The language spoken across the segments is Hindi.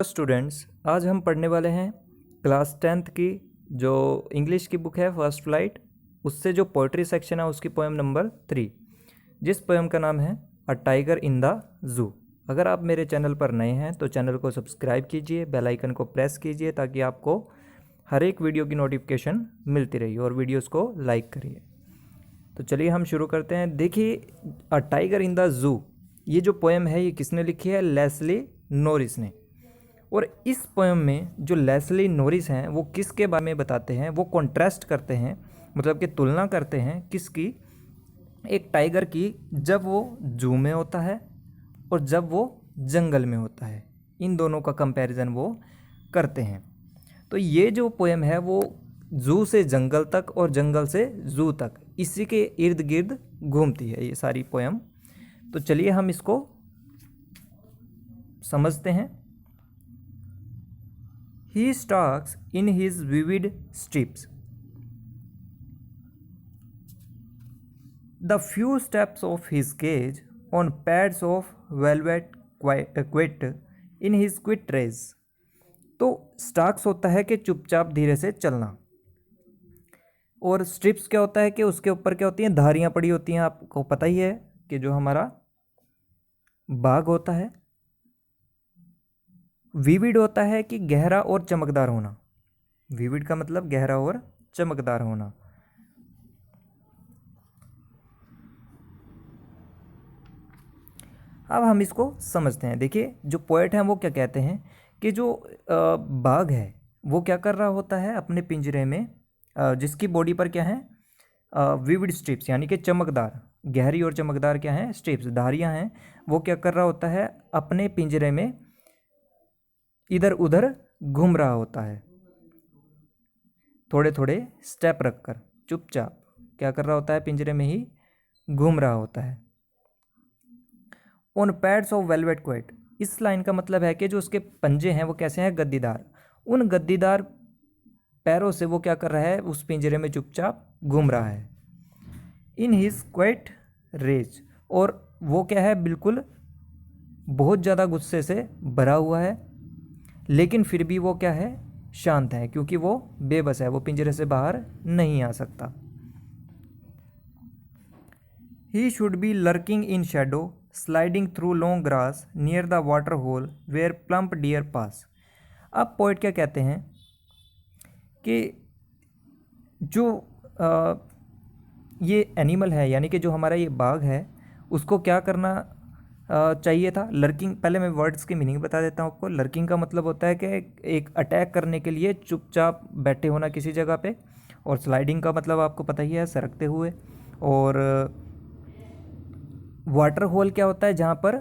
स्टूडेंट्स, आज हम पढ़ने वाले हैं क्लास 10th की जो इंग्लिश की बुक है फर्स्ट फ्लाइट, उससे जो पोइट्री सेक्शन है उसकी पोएम नंबर 3, जिस पोएम का नाम है a tiger in the zoo. अगर आप मेरे चैनल पर नए हैं तो चैनल को सब्सक्राइब कीजिए, बेल आइकन को प्रेस कीजिए ताकि आपको हर एक वीडियो की नोटिफिकेशन मिलती रही और वीडियोस को लाइक करिए। तो चलिए हम शुरू करते हैं। देखिए, a tiger in the zoo, ये जो पोएम है ये किसने लिखी है? लेस्ली नॉरिस ने। और इस पोएम में जो लेस्ली नॉरिस हैं वो किसके बारे में बताते हैं? वो कॉन्ट्रास्ट करते हैं, मतलब कि तुलना करते हैं किसकी? एक टाइगर की, जब वो जू में होता है और जब वो जंगल में होता है। इन दोनों का कंपैरिजन वो करते हैं। तो ये जो पोएम है वो जू से जंगल तक और जंगल से जू तक इसी के इर्द गिर्द घूमती है ये सारी पोएम। तो चलिए हम इसको समझते हैं। He stalks in his vivid strips. The few steps of his cage on pads of velvet quit in his quit race. तो स्टाक्स होता है कि चुपचाप धीरे से चलना, और स्ट्रिप्स क्या होता है कि उसके ऊपर क्या होती हैं? धारियां पड़ी होती हैं। आपको पता ही है कि जो हमारा बाग होता है, विविड होता है कि गहरा और चमकदार होना। विविड का मतलब गहरा और चमकदार होना। अब हम इसको समझते हैं। देखिए, जो पोएट हैं वो क्या कहते हैं कि जो बाघ है वो क्या कर रहा होता है अपने पिंजरे में, जिसकी बॉडी पर क्या है? विविड स्ट्रिप्स, यानी कि चमकदार, गहरी और चमकदार क्या है? स्ट्रिप्स, धारियां हैं। वो क्या कर रहा होता है? अपने पिंजरे में इधर उधर घूम रहा होता है, थोड़े थोड़े स्टेप रखकर चुपचाप क्या कर रहा होता है? पिंजरे में ही घूम रहा होता है। ऑन पैड्स ऑफ वेलवेट क्वेट, इस लाइन का मतलब है कि जो उसके पंजे हैं वो कैसे हैं? गद्दीदार। उन गद्दीदार पैरों से वो क्या कर रहा है? उस पिंजरे में चुपचाप घूम रहा है। इन हिज क्वेट रेज, और वो क्या है? बिल्कुल बहुत ज़्यादा गुस्से से भरा हुआ है, लेकिन फिर भी वो क्या है? शांत है, क्योंकि वो बेबस है, वो पिंजरे से बाहर नहीं आ सकता। He should be lurking in shadow, sliding through long grass near the water hole where plump deer pass. अब पोइट क्या कहते हैं कि जो ये एनिमल है, यानी कि जो हमारा ये बाघ है, उसको क्या करना चाहिए था? लर्किंग। पहले मैं वर्ड्स की मीनिंग बता देता हूँ आपको। लर्किंग का मतलब होता है कि एक अटैक करने के लिए चुपचाप बैठे होना किसी जगह पे, और स्लाइडिंग का मतलब आपको पता ही है, सरकते हुए। और वाटर होल क्या होता है? जहाँ पर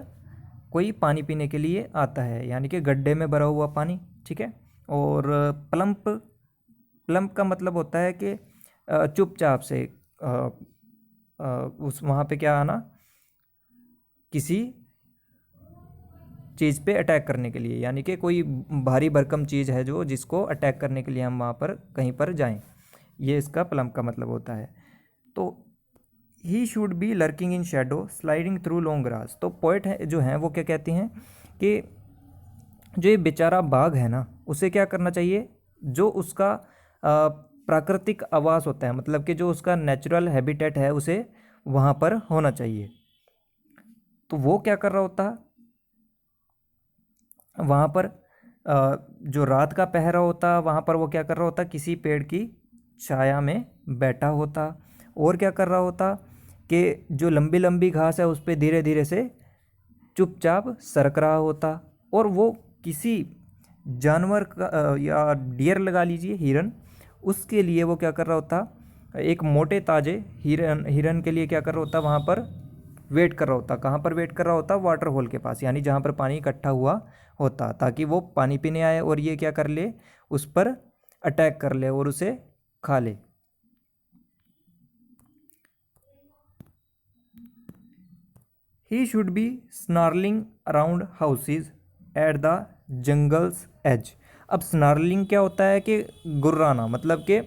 कोई पानी पीने के लिए आता है, यानी कि गड्ढे में भरा हुआ पानी, ठीक है। और प्लम्प, प्लम्प का मतलब होता है कि चुपचाप से उस वहाँ पे क्या आना? किसी चीज़ पे अटैक करने के लिए, यानी कि कोई भारी भरकम चीज़ है जो जिसको अटैक करने के लिए हम वहाँ पर कहीं पर जाएं, ये इसका प्लम्प का मतलब होता है। तो he should be lurking in shadow sliding through long grass. तो पोइट है जो हैं वो क्या कहती हैं कि जो ये बेचारा बाघ है ना, उसे क्या करना चाहिए? जो उसका प्राकृतिक आवास होता है, मतलब कि जो उसका नेचुरल हैबिटेट है, उसे वहाँ पर होना चाहिए। तो वो क्या कर रहा होता वहाँ पर? जो रात का पहरा होता वहाँ पर वो क्या कर रहा होता? किसी पेड़ की छाया में बैठा होता। और क्या कर रहा होता कि जो लंबी लंबी घास है उस पर धीरे धीरे से चुपचाप सरक रहा होता। और वो किसी जानवर का या डियर लगा लीजिए, हिरन, उसके लिए वो क्या कर रहा होता? एक मोटे ताजे हिरन, हिरन के लिए क्या कर रहा होता? वहाँ पर वेट कर रहा होता। कहाँ पर वेट कर रहा होता? वाटर होल के पास, यानी जहाँ पर पानी इकट्ठा हुआ होता, ताकि वो पानी पीने आए और ये क्या कर ले? उस पर अटैक कर ले और उसे खा ले। He should be snarling around houses at the jungle's edge. अब स्नार्लिंग क्या होता है कि गुर्राना, मतलब कि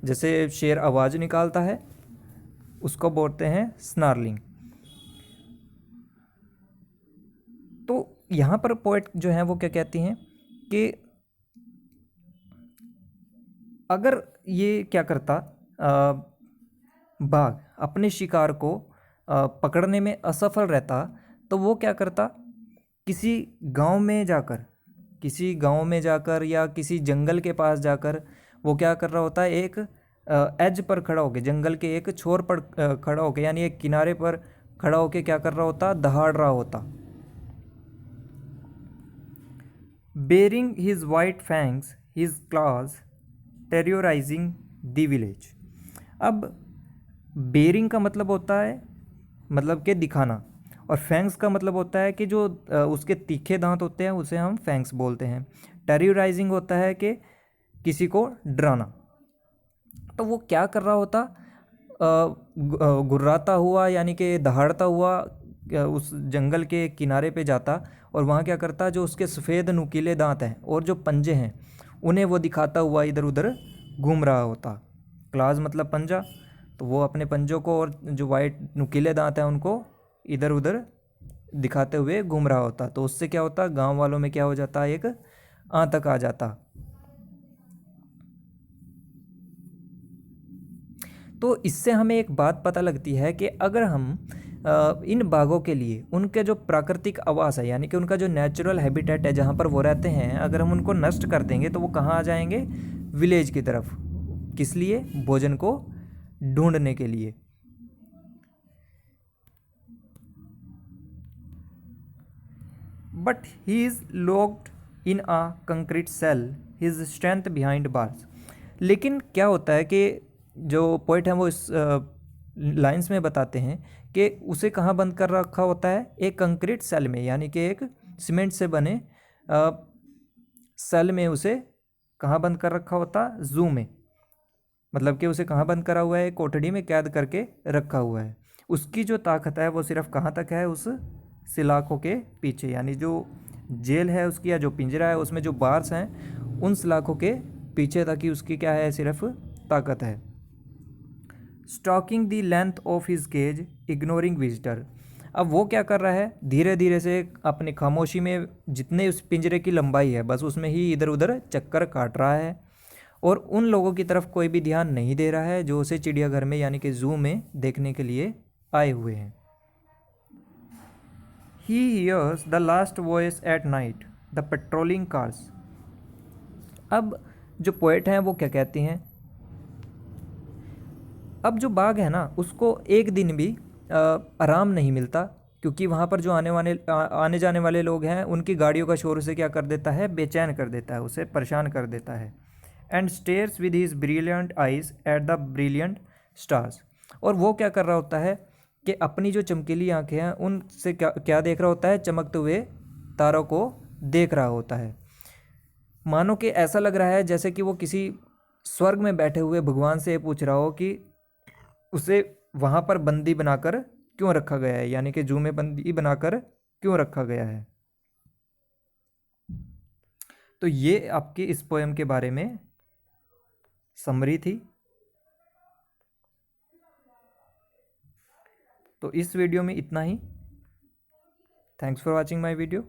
जैसे शेर आवाज़ निकालता है उसको बोलते हैं स्नार्लिंग। तो यहाँ पर पोएट जो हैं वो क्या कहती हैं कि अगर ये क्या करता, बाघ अपने शिकार को पकड़ने में असफल रहता, तो वो क्या करता, किसी गांव में जाकर या किसी जंगल के पास जाकर वो क्या कर रहा होता है, एक एज पर खड़ा होकर, जंगल के एक छोर पर खड़ा होकर, यानी एक किनारे पर खड़ा होकर क्या कर रहा होता, दहाड़ रहा होता। Bearing his white fangs his claws terrorising the village. अब बेरिंग का मतलब होता है मतलब कि दिखाना, और फैंग्स का मतलब होता है कि जो उसके तीखे दांत होते हैं उसे हम फैंग्स बोलते हैं। टेररियोराइजिंग होता है कि किसी को डराना। तो वो क्या कर रहा होता, गुर्राता हुआ यानी कि दहाड़ता हुआ उस जंगल के किनारे पे जाता, और वहाँ क्या करता, जो उसके सफ़ेद नुकीले दांत हैं और जो पंजे हैं उन्हें वो दिखाता हुआ इधर उधर घूम रहा होता। क्लाज मतलब पंजा, तो वो अपने पंजों को और जो वाइट नुकीले दांत हैं उनको इधर उधर दिखाते हुए घूम रहा होता। तो उससे क्या होता, गांव वालों में क्या हो जाता, एक आतंक आ जाता। तो इससे हमें एक बात पता लगती है कि अगर हम इन बाघों के लिए उनके जो प्राकृतिक आवास है, यानी कि उनका जो नेचुरल हैबिटेट है जहाँ पर वो रहते हैं, अगर हम उनको नष्ट कर देंगे तो वो कहाँ आ जाएंगे, विलेज की तरफ। किस लिए, भोजन को ढूंढने के लिए। But he is locked in a concrete cell, his strength behind bars. लेकिन क्या होता है कि जो पोइट हैं वो इस लाइंस में बताते हैं कि उसे कहाँ बंद कर रखा होता है, एक कंक्रीट सेल में, यानी कि एक सीमेंट से बने सेल में उसे कहाँ बंद कर रखा होता, जू में। मतलब कि उसे कहाँ बंद करा हुआ है, कोठड़ी में कैद करके रखा हुआ है। उसकी जो ताकत है वो सिर्फ कहाँ तक है, उस सलाखों के पीछे, यानी जो जेल है उसकी या जो पिंजरा है उसमें जो बार्स हैं उन सलाखों के पीछे तक ही उसकी क्या है, सिर्फ ताकत है। Stalking the length of his cage ignoring visitor. अब वो क्या कर रहा है, धीरे धीरे से अपनी खामोशी में जितने उस पिंजरे की लंबाई है बस उसमें ही इधर उधर चक्कर काट रहा है, और उन लोगों की तरफ कोई भी ध्यान नहीं दे रहा है जो उसे चिड़ियाघर में यानी कि जू में देखने के लिए आए हुए हैं। He hears the last voice at night, the patrolling cars. अब जो पोएट हैं वो क्या कहती हैं, अब जो बाघ है ना उसको एक दिन भी आराम नहीं मिलता, क्योंकि वहाँ पर जो आने जाने वाले लोग हैं उनकी गाड़ियों का शोर उसे क्या कर देता है, बेचैन कर देता है, उसे परेशान कर देता है। And stairs with his brilliant eyes at the brilliant stars. और वो क्या कर रहा होता है कि अपनी जो चमकीली आंखें हैं उनसे क्या क्या देख रहा होता है, चमकते हुए तारों को देख रहा होता है। मानो कि ऐसा लग रहा है जैसे कि वो किसी स्वर्ग में बैठे हुए भगवान से पूछ रहा हो कि उसे वहाँ पर बंदी बनाकर क्यों रखा गया है, यानी कि जू में बंदी बनाकर क्यों रखा गया है। तो ये आपके इस पोएम के बारे में समरी थी। तो इस वीडियो में इतना ही। Thanks for watching my video.